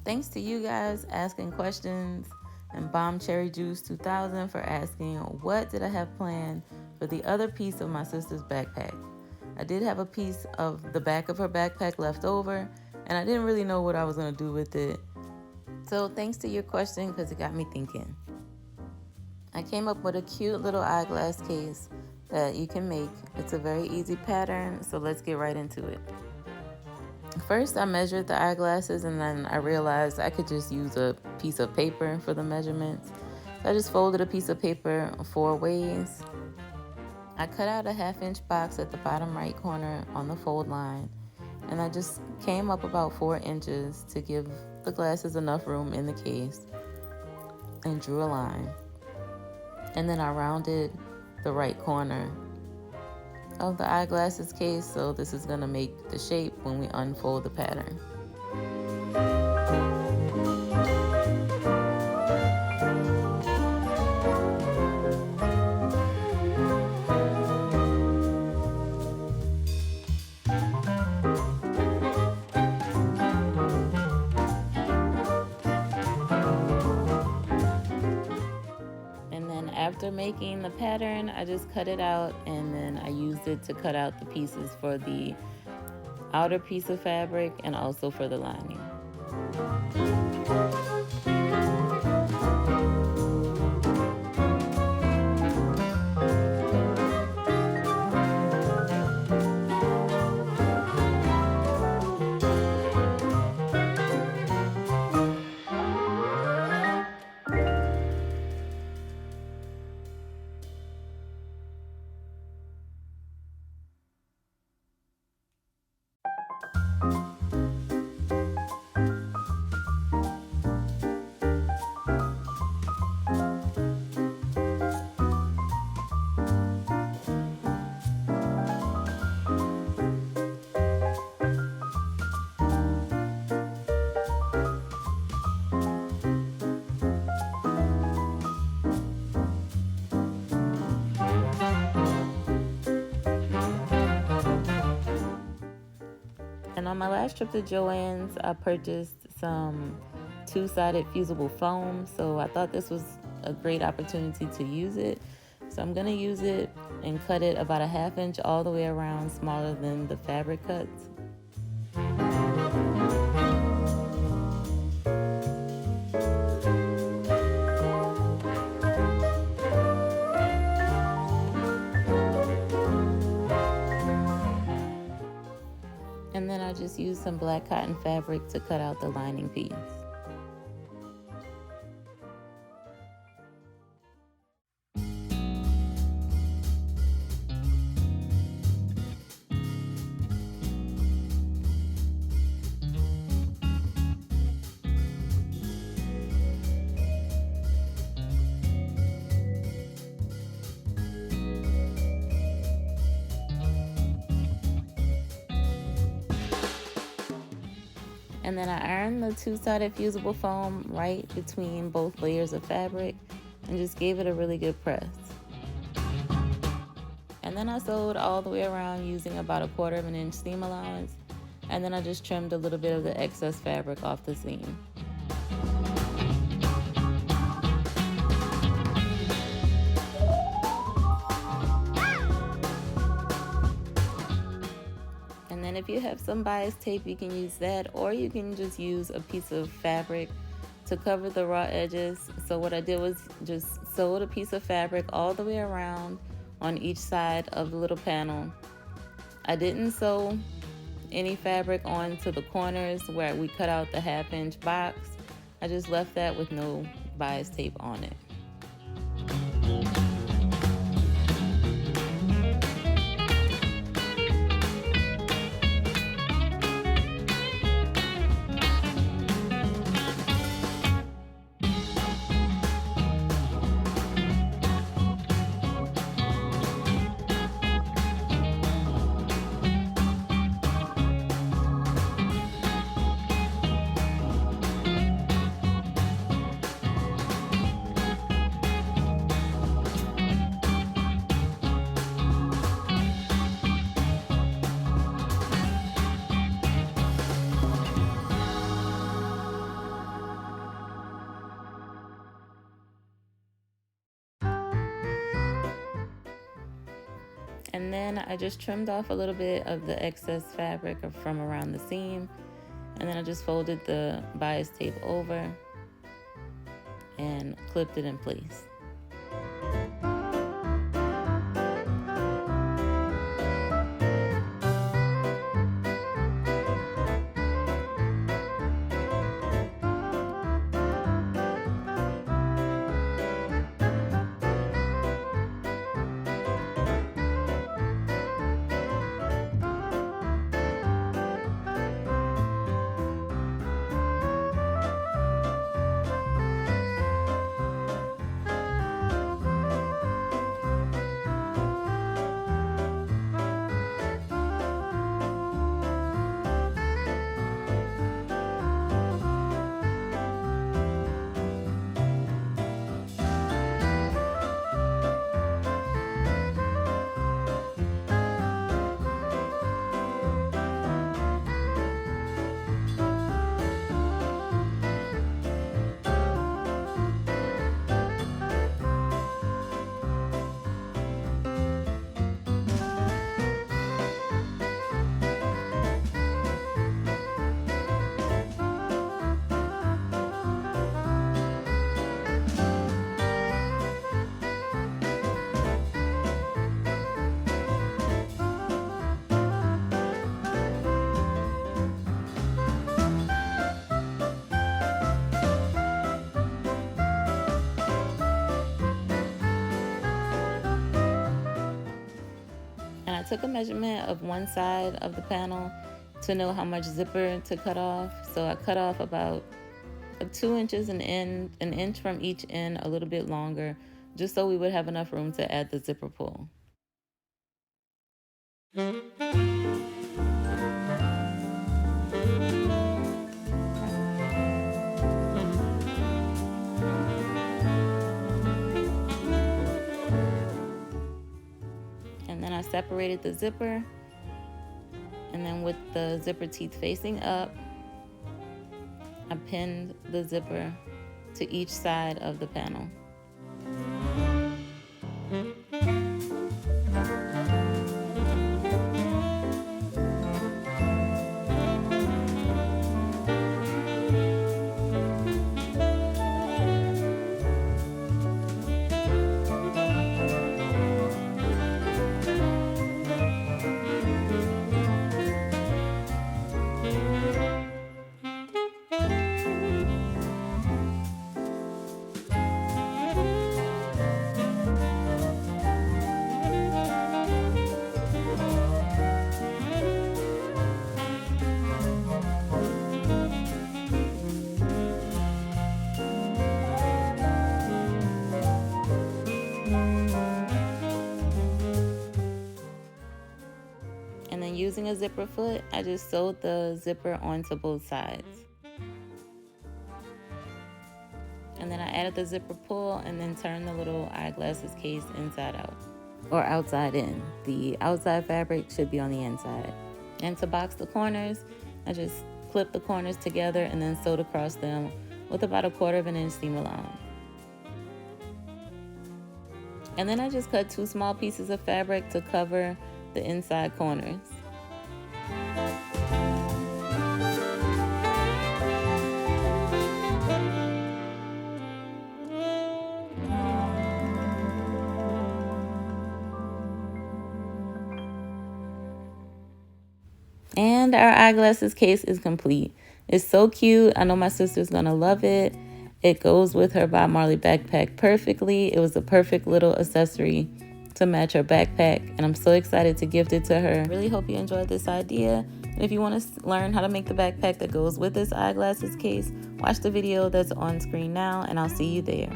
Thanks to you guys asking questions, and Bomb Cherry Juice 2000 for asking what did I have planned for the other piece of my sister's backpack. I did have a piece of the back of her backpack left over, and I didn't really know what I was going to do with it. So thanks to your question, because it got me thinking. I came up with a cute little eyeglass case that you can make. It's a very easy pattern, so let's get right into it. First, I measured the eyeglasses, and then I realized I could just use a piece of paper for the measurements. So I just folded a piece of paper 4 ways. I cut out a 1/2-inch box at the bottom right corner on the fold line, and I just came up about 4 inches to give the glasses enough room in the case, and drew a line. And then I rounded the right corner of the eyeglasses case, so this is going to make the shape when we unfold the pattern. After making the pattern, I just cut it out, and then I used it to cut out the pieces for the outer piece of fabric and also for the lining. And on my last trip to Joann's, I purchased some 2-sided fusible foam, so I thought this was a great opportunity to use it. So I'm going to use it and cut it about a 1/2 inch all the way around, smaller than the fabric cuts. And then I just used some black cotton fabric to cut out the lining piece. And then I ironed the 2-sided fusible foam right between both layers of fabric and just gave it a really good press. And then I sewed all the way around using about a 1/4 inch seam allowance, and then I just trimmed a little bit of the excess fabric off the seam. And if you have some bias tape, you can use that, or you can just use a piece of fabric to cover the raw edges. So what I did was just sewed a piece of fabric all the way around on each side of the little panel. I didn't sew any fabric onto the corners where we cut out the 1/2 inch box. I just left that with no bias tape on it. I just trimmed off a little bit of the excess fabric from around the seam, and then I just folded the bias tape over and clipped it in place. And I took a measurement of one side of the panel to know how much zipper to cut off. So I cut off about 2 inches an inch from each end, a little bit longer, just so we would have enough room to add the zipper pull. And then I separated the zipper, and then with the zipper teeth facing up, I pinned the zipper to each side of the panel. And then using a zipper foot, I just sewed the zipper onto both sides. And then I added the zipper pull and then turned the little eyeglasses case inside out, or outside in. The outside fabric should be on the inside. And to box the corners, I just clipped the corners together and then sewed across them with about 1/4 inch seam allowance. And then I just cut 2 small pieces of fabric to cover the inside corners. And our eyeglasses case is complete. It's so cute. I know my sister's gonna love it. It goes with her Bob Marley backpack perfectly. It was a perfect little accessory to match her backpack, and I'm so excited to gift it to her. I really hope you enjoyed this idea. And if you want to learn how to make the backpack that goes with this eyeglasses case, watch the video that's on screen now, and I'll see you there.